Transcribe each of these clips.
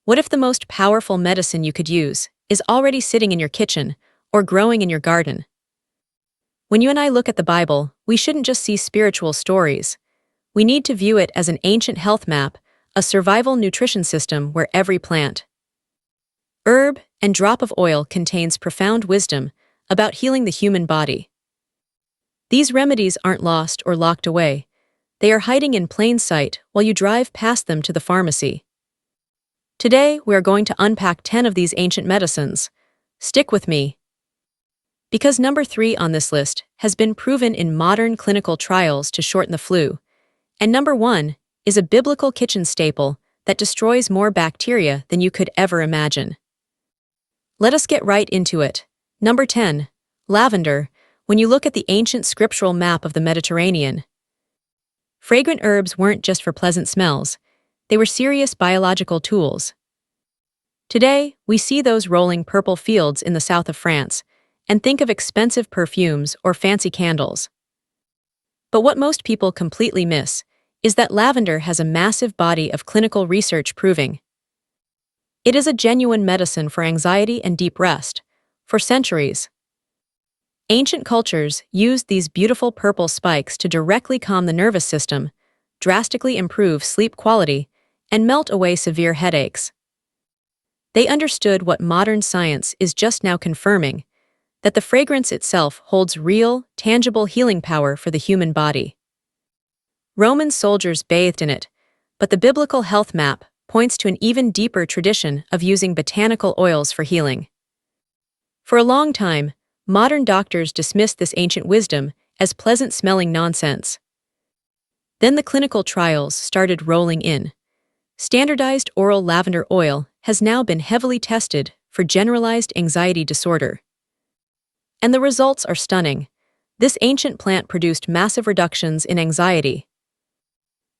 What if the most powerful medicine you could use is already sitting in your kitchen or growing in your garden? When you and I look at the Bible, we shouldn't just see spiritual stories. We need to view it as an ancient health map, a survival nutrition system where every plant, herb, and drop of oil contains profound wisdom about healing the human body. These remedies aren't lost or locked away. They are hiding in plain sight while you drive past them to the pharmacy. Today, we are going to unpack 10 of these ancient medicines. Stick with me. Because number 3 on this list has been proven in modern clinical trials to shorten the flu, and number 1 is a biblical kitchen staple that destroys more bacteria than you could ever imagine. Let us get right into it. Number 10. Lavender. When you look at the ancient scriptural map of the Mediterranean, fragrant herbs weren't just for pleasant smells. They were serious biological tools. Today, we see those rolling purple fields in the south of France and think of expensive perfumes or fancy candles. But what most people completely miss is that lavender has a massive body of clinical research proving it is a genuine medicine for anxiety and deep rest. For centuries, ancient cultures used these beautiful purple spikes to directly calm the nervous system, drastically improve sleep quality, and melt away severe headaches. They understood what modern science is just now confirming, that the fragrance itself holds real, tangible healing power for the human body. Roman soldiers bathed in it, but the biblical health map points to an even deeper tradition of using botanical oils for healing. For a long time, modern doctors dismissed this ancient wisdom as pleasant-smelling nonsense. Then the clinical trials started rolling in. Standardized oral lavender oil has now been heavily tested for generalized anxiety disorder. And the results are stunning. This ancient plant produced massive reductions in anxiety,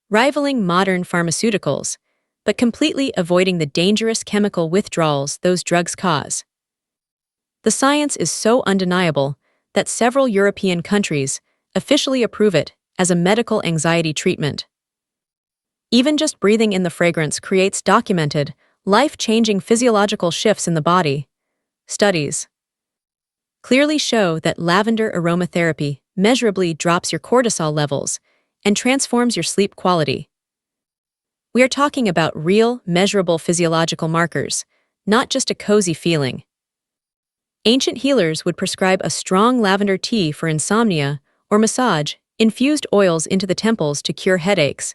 rivaling modern pharmaceuticals, but completely avoiding the dangerous chemical withdrawals those drugs cause. The science is so undeniable that several European countries officially approve it as a medical anxiety treatment. Even just breathing in the fragrance creates documented, life-changing physiological shifts in the body. Studies clearly show that lavender aromatherapy measurably drops your cortisol levels and transforms your sleep quality. We are talking about real, measurable physiological markers, not just a cozy feeling. Ancient healers would prescribe a strong lavender tea for insomnia or massage infused oils into the temples to cure headaches.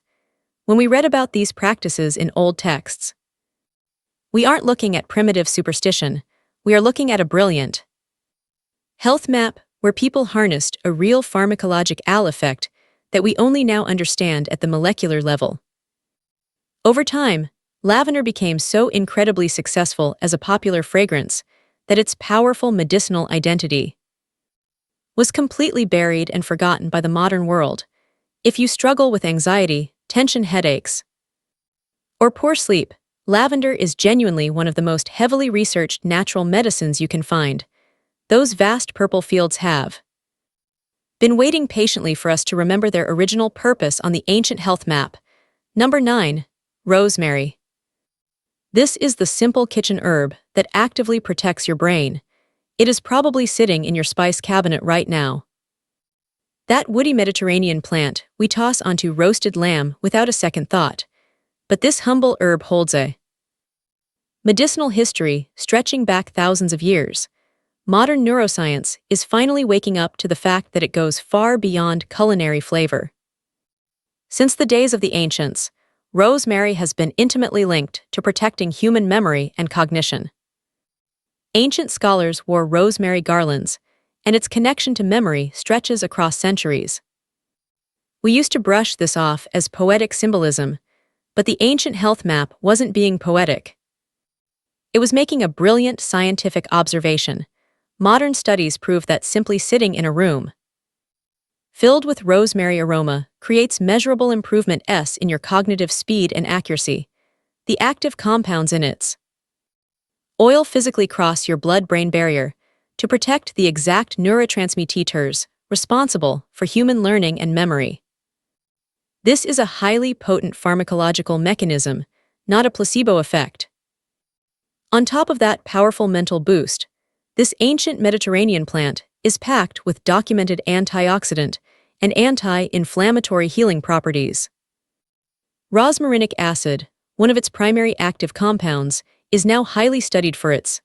When we read about these practices in old texts, we aren't looking at primitive superstition, we are looking at a brilliant health map where people harnessed a real pharmacologic effect that we only now understand at the molecular level. Over time, lavender became so incredibly successful as a popular fragrance that its powerful medicinal identity was completely buried and forgotten by the modern world. If you struggle with anxiety, tension headaches, or poor sleep, lavender is genuinely one of the most heavily researched natural medicines you can find. Those vast purple fields have been waiting patiently for us to remember their original purpose on the ancient health map. Number 9. Rosemary. This is the simple kitchen herb that actively protects your brain. It is probably sitting in your spice cabinet right now. That woody Mediterranean plant we toss onto roasted lamb without a second thought. But this humble herb holds a medicinal history stretching back thousands of years. Modern neuroscience is finally waking up to the fact that it goes far beyond culinary flavor. Since the days of the ancients, rosemary has been intimately linked to protecting human memory and cognition. Ancient scholars wore rosemary garlands, and its connection to memory stretches across centuries. We used to brush this off as poetic symbolism, but the ancient health map wasn't being poetic. It was making a brilliant scientific observation. Modern studies prove that simply sitting in a room filled with rosemary aroma creates measurable improvements in your cognitive speed and accuracy. The active compounds in its oil physically cross your blood-brain barrier to protect the exact neurotransmitters responsible for human learning and memory. This is a highly potent pharmacological mechanism, not a placebo effect. On top of that powerful mental boost, this ancient Mediterranean plant is packed with documented antioxidant and anti-inflammatory healing properties. Rosmarinic acid, one of its primary active compounds, is now highly studied for its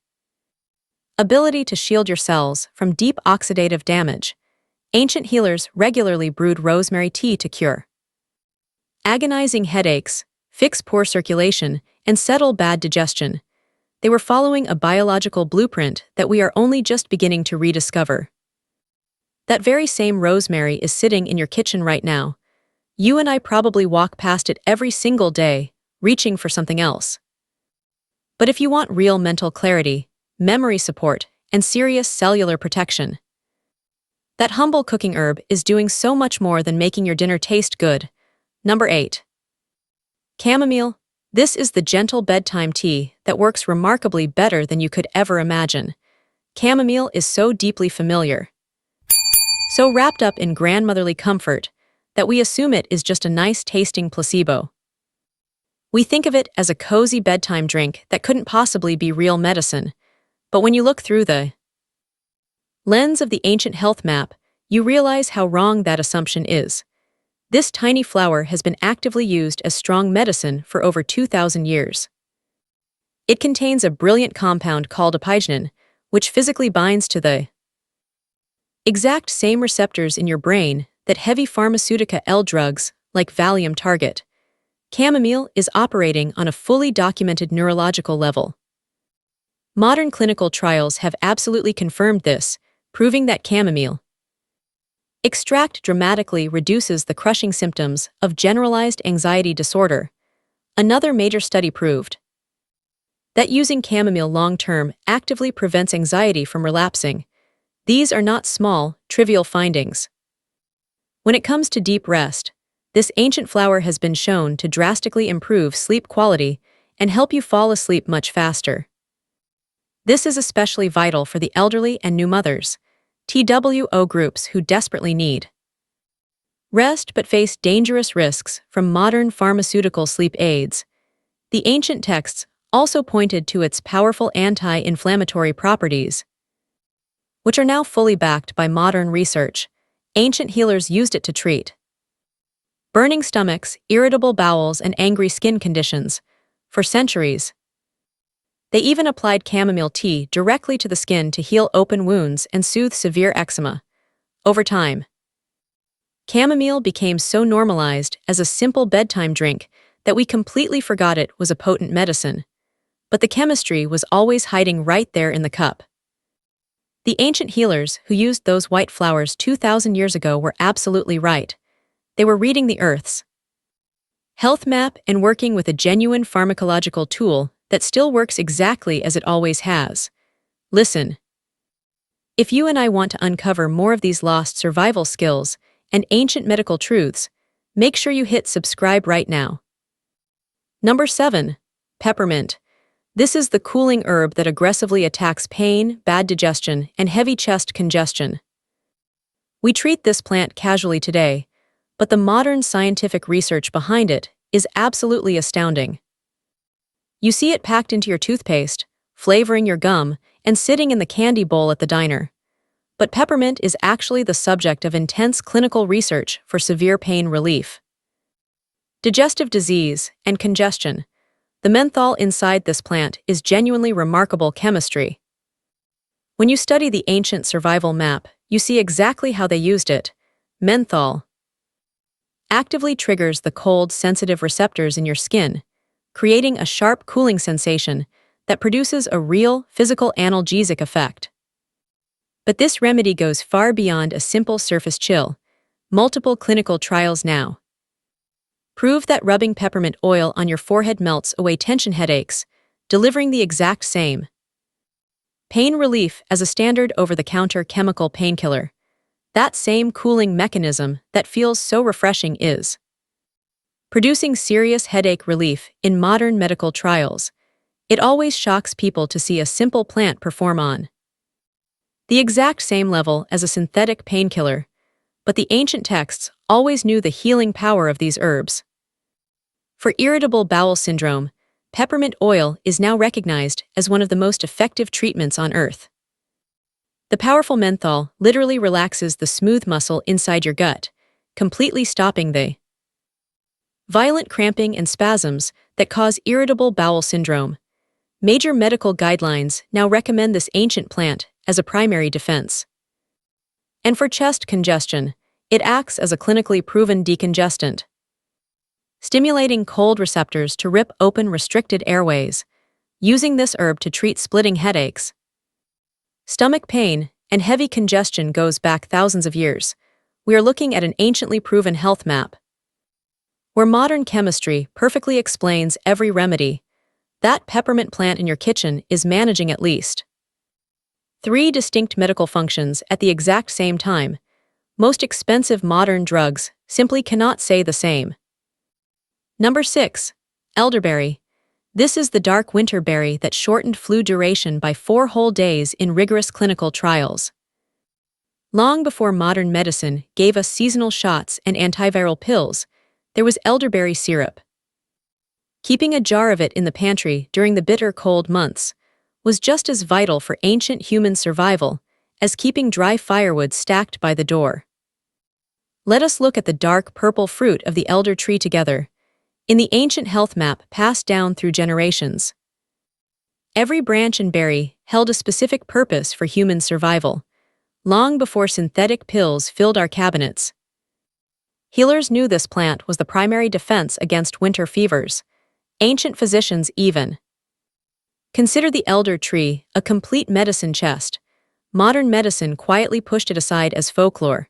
ability to shield your cells from deep oxidative damage. Ancient healers regularly brewed rosemary tea to cure agonizing headaches, fix poor circulation, and settle bad digestion. They were following a biological blueprint that we are only just beginning to rediscover. That very same rosemary is sitting in your kitchen right now. You and I probably walk past it every single day, reaching for something else. But if you want real mental clarity, memory support, and serious cellular protection, that humble cooking herb is doing so much more than making your dinner taste good. Number 8. Chamomile. This is the gentle bedtime tea that works remarkably better than you could ever imagine. Chamomile is so deeply familiar, so wrapped up in grandmotherly comfort, that we assume it is just a nice-tasting placebo. We think of it as a cozy bedtime drink that couldn't possibly be real medicine, but when you look through the lens of the ancient health map, you realize how wrong that assumption is. This tiny flower has been actively used as strong medicine for over 2,000 years. It contains a brilliant compound called apigenin, which physically binds to the exact same receptors in your brain that heavy pharmaceutica L drugs, like Valium, target. Chamomile is operating on a fully documented neurological level. Modern clinical trials have absolutely confirmed this, proving that chamomile extract dramatically reduces the crushing symptoms of generalized anxiety disorder. Another major study proved that using chamomile long-term actively prevents anxiety from relapsing. These are not small, trivial findings. When it comes to deep rest, this ancient flower has been shown to drastically improve sleep quality and help you fall asleep much faster. This is especially vital for the elderly and new mothers, TWO groups who desperately need rest but face dangerous risks from modern pharmaceutical sleep aids. The ancient texts also pointed to its powerful anti-inflammatory properties, which are now fully backed by modern research. Ancient healers used it to treat burning stomachs, irritable bowels, and angry skin conditions for centuries. They even applied chamomile tea directly to the skin to heal open wounds and soothe severe eczema. Over time, chamomile became so normalized as a simple bedtime drink that we completely forgot it was a potent medicine. But the chemistry was always hiding right there in the cup. The ancient healers who used those white flowers 2,000 years ago were absolutely right. They were reading the Earth's health map and working with a genuine pharmacological tool that still works exactly as it always has. Listen. If you and I want to uncover more of these lost survival skills and ancient medical truths, make sure you hit subscribe right now. Number 7. Peppermint. This is the cooling herb that aggressively attacks pain, bad digestion, and heavy chest congestion. We treat this plant casually today, but the modern scientific research behind it is absolutely astounding. You see it packed into your toothpaste, flavoring your gum, and sitting in the candy bowl at the diner. But peppermint is actually the subject of intense clinical research for severe pain relief, digestive disease, and congestion. The menthol inside this plant is genuinely remarkable chemistry. When you study the ancient survival map, you see exactly how they used it. Menthol actively triggers the cold, sensitive receptors in your skin, creating a sharp cooling sensation that produces a real, physical analgesic effect. But this remedy goes far beyond a simple surface chill. Multiple clinical trials now prove that rubbing peppermint oil on your forehead melts away tension headaches, delivering the exact same pain relief as a standard over-the-counter chemical painkiller. That same cooling mechanism that feels so refreshing is producing serious headache relief in modern medical trials. It always shocks people to see a simple plant perform on the exact same level as a synthetic painkiller, but the ancient texts always knew the healing power of these herbs. For irritable bowel syndrome, peppermint oil is now recognized as one of the most effective treatments on Earth. The powerful menthol literally relaxes the smooth muscle inside your gut, completely stopping the violent cramping and spasms that cause irritable bowel syndrome. Major medical guidelines now recommend this ancient plant as a primary defense. And for chest congestion, it acts as a clinically proven decongestant, stimulating cold receptors to rip open restricted airways, using this herb to treat splitting headaches. Stomach pain and heavy congestion goes back thousands of years. We are looking at an anciently proven health map, where modern chemistry perfectly explains every remedy. That peppermint plant in your kitchen is managing at least 3 distinct medical functions at the exact same time. Most expensive modern drugs simply cannot say the same. Number 6. Elderberry. This is the dark winter berry that shortened flu duration by 4 whole days in rigorous clinical trials. Long before modern medicine gave us seasonal shots and antiviral pills, there was elderberry syrup. Keeping a jar of it in the pantry during the bitter cold months was just as vital for ancient human survival as keeping dry firewood stacked by the door. Let us look at the dark purple fruit of the elder tree together. In the ancient health map passed down through generations, every branch and berry held a specific purpose for human survival, long before synthetic pills filled our cabinets. Healers knew this plant was the primary defense against winter fevers. Ancient physicians even considered the elder tree a complete medicine chest. Modern medicine quietly pushed it aside as folklore.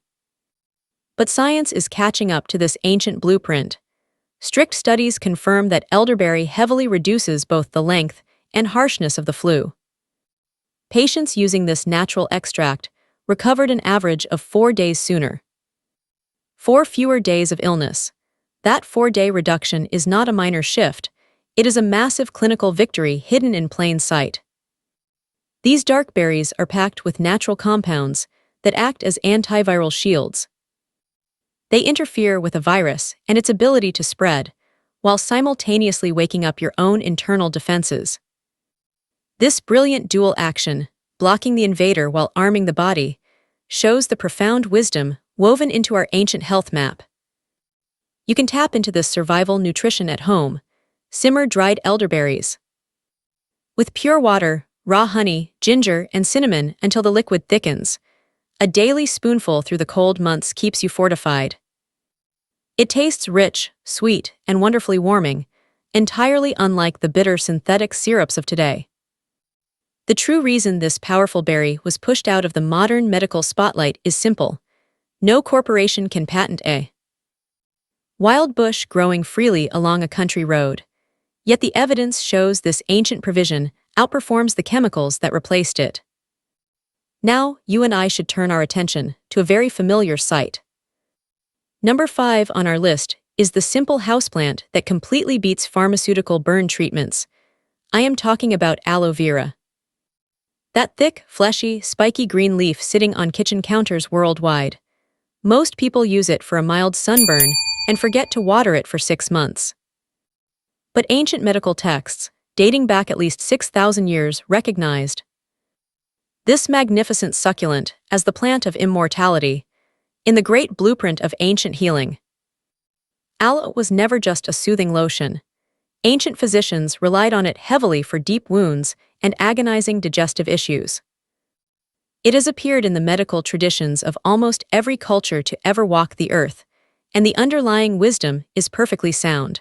But science is catching up to this ancient blueprint. Strict studies confirm that elderberry heavily reduces both the length and harshness of the flu. Patients using this natural extract recovered an average of 4 days sooner. 4 fewer days of illness. That 4-day reduction is not a minor shift. It is a massive clinical victory hidden in plain sight. These dark berries are packed with natural compounds that act as antiviral shields. They interfere with a virus and its ability to spread, while simultaneously waking up your own internal defenses. This brilliant dual action, blocking the invader while arming the body, shows the profound wisdom woven into our ancient health map. You can tap into this survival nutrition at home. Simmer dried elderberries with pure water, raw honey, ginger, and cinnamon until the liquid thickens. A daily spoonful through the cold months keeps you fortified. It tastes rich, sweet, and wonderfully warming, entirely unlike the bitter synthetic syrups of today. The true reason this powerful berry was pushed out of the modern medical spotlight is simple. No corporation can patent a wild bush growing freely along a country road. Yet the evidence shows this ancient provision outperforms the chemicals that replaced it. Now, you and I should turn our attention to a very familiar sight. Number 5 on our list is the simple houseplant that completely beats pharmaceutical burn treatments. I am talking about aloe vera. That thick, fleshy, spiky green leaf sitting on kitchen counters worldwide. Most people use it for a mild sunburn and forget to water it for 6 months. But ancient medical texts, dating back at least 6,000 years, recognized this magnificent succulent as the plant of immortality. In the great blueprint of ancient healing, aloe was never just a soothing lotion. Ancient physicians relied on it heavily for deep wounds and agonizing digestive issues. It has appeared in the medical traditions of almost every culture to ever walk the earth, and the underlying wisdom is perfectly sound.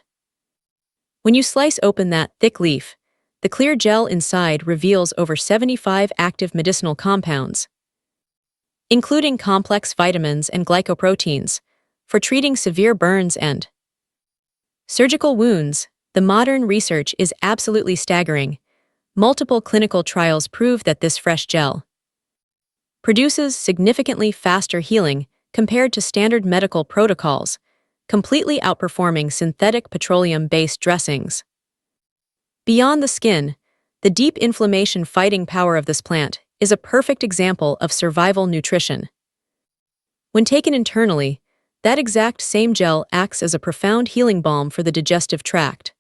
When you slice open that thick leaf, the clear gel inside reveals over 75 active medicinal compounds, including complex vitamins and glycoproteins, for treating severe burns and surgical wounds. The modern research is absolutely staggering. Multiple clinical trials prove that this fresh gel produces significantly faster healing compared to standard medical protocols, completely outperforming synthetic petroleum-based dressings. Beyond the skin, the deep inflammation-fighting power of this plant is a perfect example of survival nutrition. When taken internally, that exact same gel acts as a profound healing balm for the digestive tract.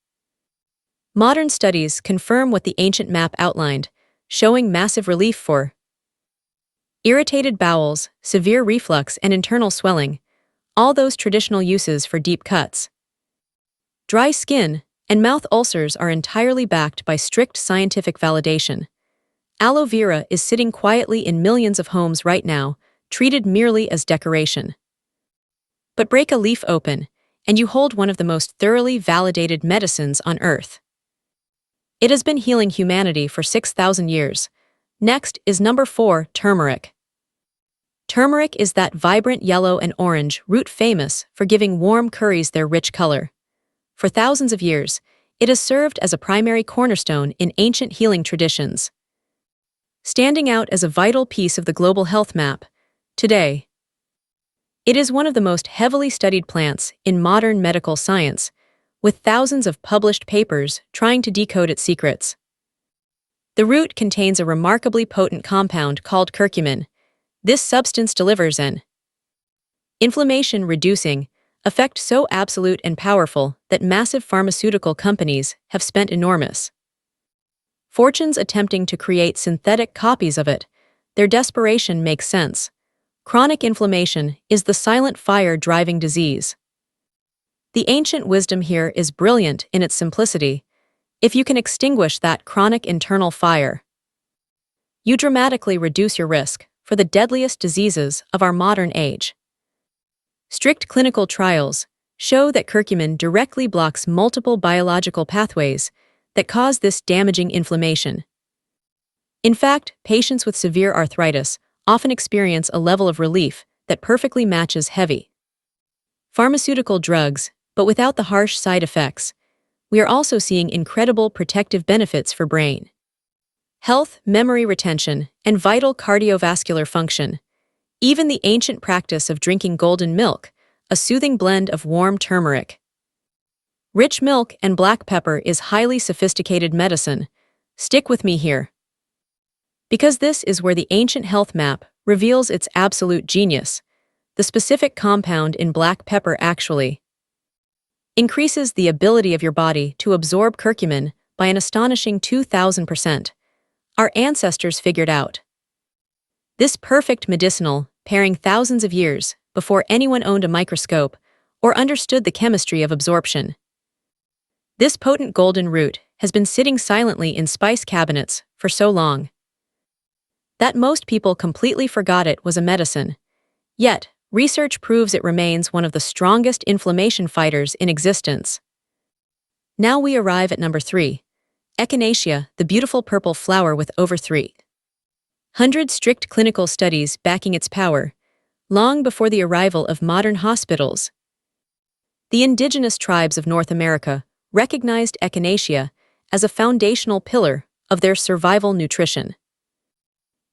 Modern studies confirm what the ancient map outlined, showing massive relief for irritated bowels, severe reflux, and internal swelling, all those traditional uses for deep cuts. Dry skin and mouth ulcers are entirely backed by strict scientific validation. Aloe vera is sitting quietly in millions of homes right now, treated merely as decoration. But break a leaf open, and you hold one of the most thoroughly validated medicines on Earth. It has been healing humanity for 6,000 years. Next is number 4, turmeric. Turmeric is that vibrant yellow and orange root famous for giving warm curries their rich color. For thousands of years, it has served as a primary cornerstone in ancient healing traditions. Standing out as a vital piece of the global health map, today, it is one of the most heavily studied plants in modern medical science, with thousands of published papers trying to decode its secrets. The root contains a remarkably potent compound called curcumin. This substance delivers an inflammation-reducing effect so absolute and powerful that massive pharmaceutical companies have spent enormous fortunes attempting to create synthetic copies of it. Their desperation makes sense. Chronic inflammation is the silent fire driving disease. The ancient wisdom here is brilliant in its simplicity. If you can extinguish that chronic internal fire, you dramatically reduce your risk for the deadliest diseases of our modern age. Strict clinical trials show that curcumin directly blocks multiple biological pathways that cause this damaging inflammation. In fact, patients with severe arthritis often experience a level of relief that perfectly matches heavy pharmaceutical drugs, but without the harsh side effects. We are also seeing incredible protective benefits for brain health, memory retention, and vital cardiovascular function. Even the ancient practice of drinking golden milk, a soothing blend of warm turmeric, rich milk, and black pepper, is highly sophisticated medicine. Stick with me here, because this is where the ancient health map reveals its absolute genius. The specific compound in black pepper actually increases the ability of your body to absorb curcumin by an astonishing 2,000%. Our ancestors figured out this perfect medicinal pairing thousands of years before anyone owned a microscope or understood the chemistry of absorption. This potent golden root has been sitting silently in spice cabinets for so long that most people completely forgot it was a medicine. Yet, research proves it remains one of the strongest inflammation fighters in existence. Now we arrive at number 3. Echinacea, the beautiful purple flower with over 300 strict clinical studies backing its power, long before the arrival of modern hospitals. The indigenous tribes of North America recognized echinacea as a foundational pillar of their survival nutrition.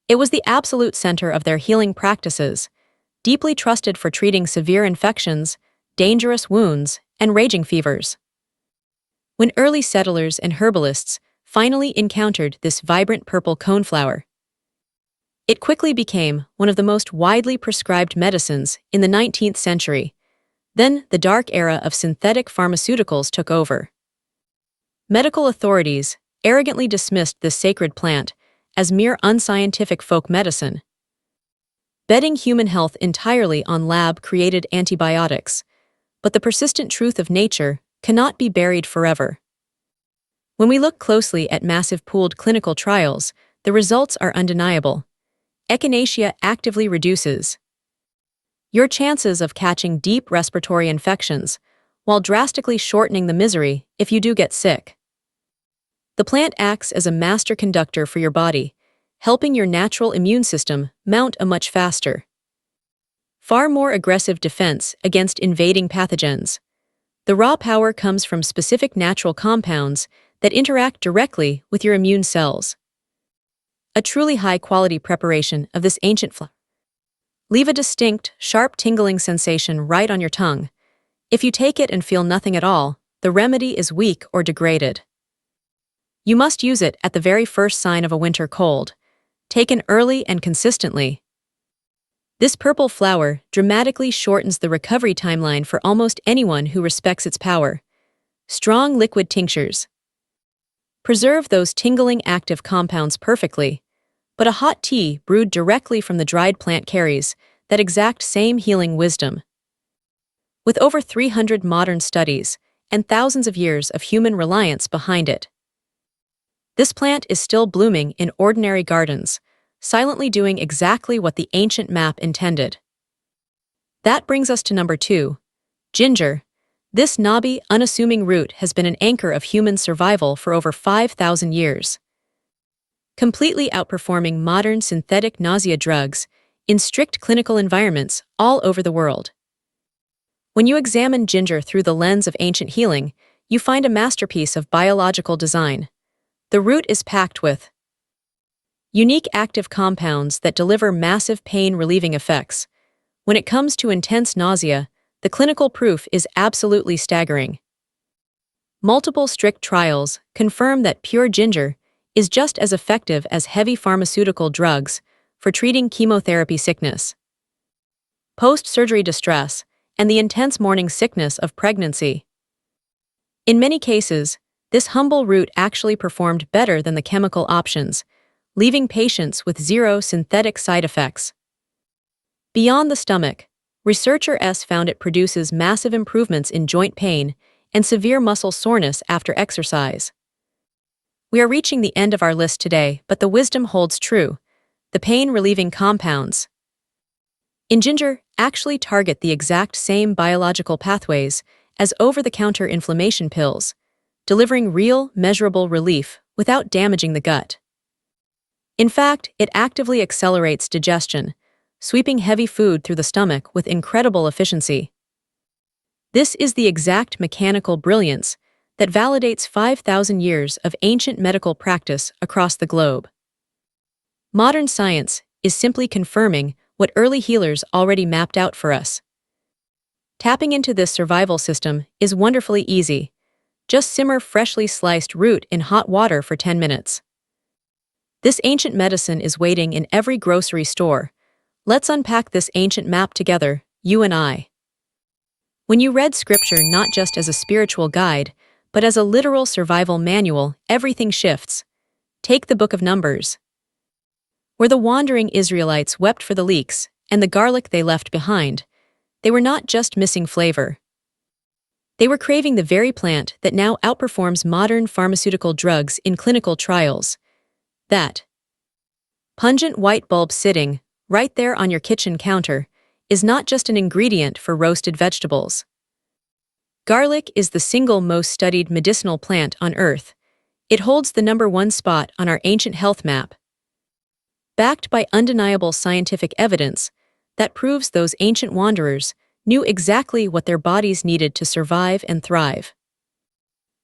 It was the absolute center of their healing practices, deeply trusted for treating severe infections, dangerous wounds, and raging fevers. When early settlers and herbalists finally encountered this vibrant purple coneflower, it quickly became one of the most widely prescribed medicines in the 19th century. Then the dark era of synthetic pharmaceuticals took over. Medical authorities arrogantly dismissed this sacred plant as mere unscientific folk medicine, betting human health entirely on lab-created antibiotics. But the persistent truth of nature cannot be buried forever. When we look closely at massive pooled clinical trials, the results are undeniable. Echinacea actively reduces your chances of catching deep respiratory infections, while drastically shortening the misery if you do get sick. The plant acts as a master conductor for your body, helping your natural immune system mount a much faster, far more aggressive defense against invading pathogens. The raw power comes from specific natural compounds that interact directly with your immune cells. A truly high-quality preparation of this ancient flower leave a distinct, sharp tingling sensation right on your tongue. If you take it and feel nothing at all, the remedy is weak or degraded. You must use it at the very first sign of a winter cold, taken early and consistently. This purple flower dramatically shortens the recovery timeline for almost anyone who respects its power. Strong liquid tinctures preserve those tingling active compounds perfectly, but a hot tea brewed directly from the dried plant carries that exact same healing wisdom. With over 300 modern studies and thousands of years of human reliance behind it, this plant is still blooming in ordinary gardens, silently doing exactly what the ancient map intended. That brings us to number 2, ginger. This knobby, unassuming root has been an anchor of human survival for over 5,000 years, completely outperforming modern synthetic nausea drugs in strict clinical environments all over the world. When you examine ginger through the lens of ancient healing, you find a masterpiece of biological design. The root is packed with unique active compounds that deliver massive pain-relieving effects. When it comes to intense nausea, the clinical proof is absolutely staggering. Multiple strict trials confirm that pure ginger is just as effective as heavy pharmaceutical drugs for treating chemotherapy sickness, post-surgery distress, and the intense morning sickness of pregnancy. In many cases, this humble root actually performed better than the chemical options, leaving patients with zero synthetic side effects. Beyond the stomach, researchers found it produces massive improvements in joint pain and severe muscle soreness after exercise. We are reaching the end of our list today, but the wisdom holds true. The pain-relieving compounds in ginger actually target the exact same biological pathways as over-the-counter inflammation pills, delivering real, measurable relief without damaging the gut. In fact, it actively accelerates digestion, sweeping heavy food through the stomach with incredible efficiency. This is the exact mechanical brilliance that validates 5,000 years of ancient medical practice across the globe. Modern science is simply confirming what early healers already mapped out for us. Tapping into this survival system is wonderfully easy. Just simmer freshly sliced root in hot water for 10 minutes. This ancient medicine is waiting in every grocery store. Let's unpack this ancient map together, you and I. When you read scripture not just as a spiritual guide, but as a literal survival manual, everything shifts. Take the Book of Numbers, where the wandering Israelites wept for the leeks and the garlic they left behind. They were not just missing flavor. They were craving the very plant that now outperforms modern pharmaceutical drugs in clinical trials. That pungent white bulb sitting right there on your kitchen counter is not just an ingredient for roasted vegetables. Garlic is the single most studied medicinal plant on Earth. It holds the #1 spot on our ancient health map, backed by undeniable scientific evidence that proves those ancient wanderers knew exactly what their bodies needed to survive and thrive.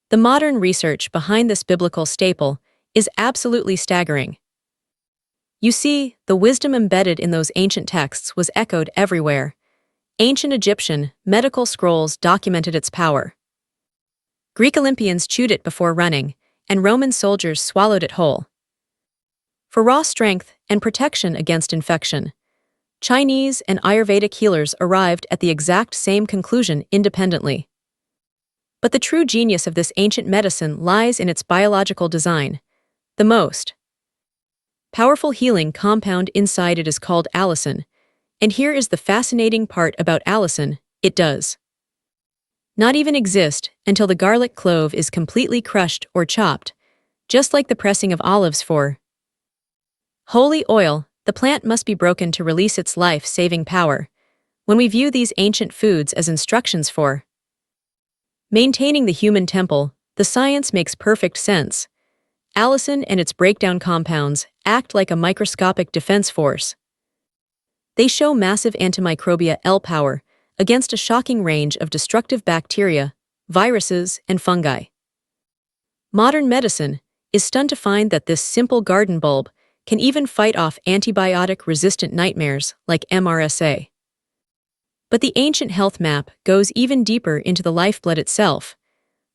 The modern research behind this biblical staple is absolutely staggering. You see, the wisdom embedded in those ancient texts was echoed everywhere. Ancient Egyptian medical scrolls documented its power. Greek Olympians chewed it before running, and Roman soldiers swallowed it whole for raw strength and protection against infection. Chinese and Ayurvedic healers arrived at the exact same conclusion independently. But the true genius of this ancient medicine lies in its biological design. The most powerful healing compound inside it is called allicin, and here is the fascinating part about allicin: it does not even exist until the garlic clove is completely crushed or chopped, just like the pressing of olives for holy oil. The plant must be broken to release its life-saving power. When we view these ancient foods as instructions for maintaining the human temple, the science makes perfect sense. Allicin and its breakdown compounds act like a microscopic defense force. They show massive antimicrobial power against a shocking range of destructive bacteria, viruses, and fungi. Modern medicine is stunned to find that this simple garden bulb can even fight off antibiotic-resistant nightmares like MRSA. But the ancient health map goes even deeper into the lifeblood itself.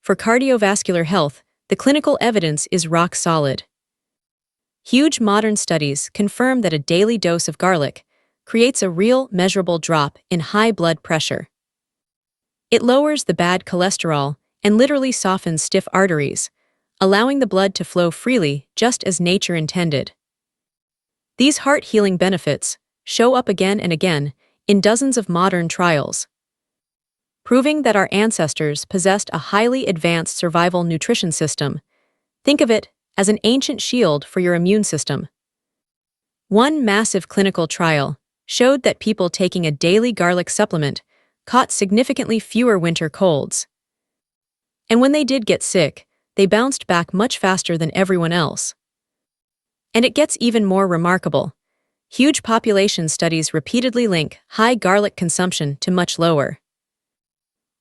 For cardiovascular health, the clinical evidence is rock solid. Huge modern studies confirm that a daily dose of garlic creates a real, measurable drop in high blood pressure. It lowers the bad cholesterol and literally softens stiff arteries, allowing the blood to flow freely just as nature intended. These heart-healing benefits show up again and again in dozens of modern trials, proving that our ancestors possessed a highly advanced survival nutrition system. Think of it as an ancient shield for your immune system. One massive clinical trial showed that people taking a daily garlic supplement caught significantly fewer winter colds. And when they did get sick, they bounced back much faster than everyone else. And it gets even more remarkable. Huge population studies repeatedly link high garlic consumption to much lower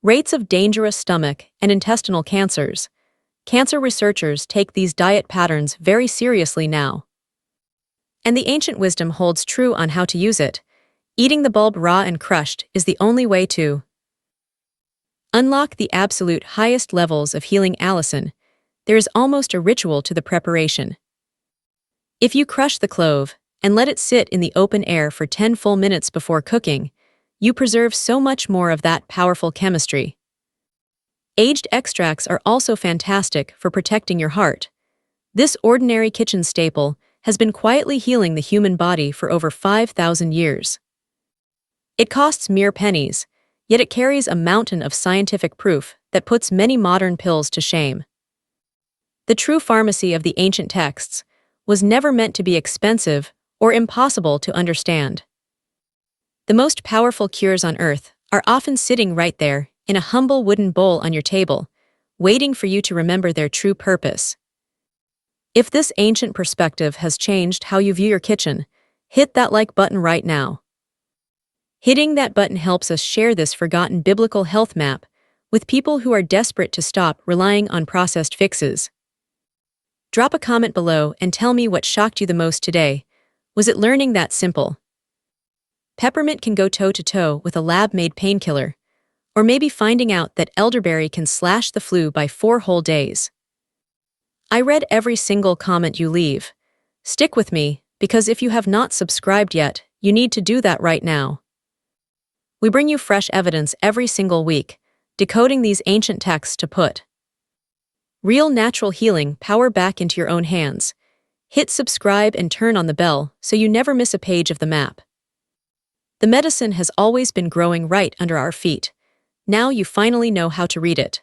rates of dangerous stomach and intestinal cancers. Cancer researchers take these diet patterns very seriously now. And the ancient wisdom holds true on how to use it. Eating the bulb raw and crushed is the only way to unlock the absolute highest levels of healing. Allison, there is almost a ritual to the preparation. If you crush the clove and let it sit in the open air for 10 full minutes before cooking, you preserve so much more of that powerful chemistry. Aged extracts are also fantastic for protecting your heart. This ordinary kitchen staple has been quietly healing the human body for over 5,000 years. It costs mere pennies, yet it carries a mountain of scientific proof that puts many modern pills to shame. The true pharmacy of the ancient texts was never meant to be expensive or impossible to understand. The most powerful cures on earth are often sitting right there in a humble wooden bowl on your table, waiting for you to remember their true purpose. If this ancient perspective has changed how you view your kitchen, hit that like button right now. Hitting that button helps us share this forgotten biblical health map with people who are desperate to stop relying on processed fixes. Drop a comment below and tell me what shocked you the most today. Was it learning that simple peppermint can go toe-to-toe with a lab-made painkiller? Or maybe finding out that elderberry can slash the flu by 4 whole days? I read every single comment you leave. Stick with me, because if you have not subscribed yet, you need to do that right now. We bring you fresh evidence every single week, decoding these ancient texts to put real natural healing power back into your own hands. Hit subscribe and turn on the bell so you never miss a page of the map. The medicine has always been growing right under our feet. Now you finally know how to read it.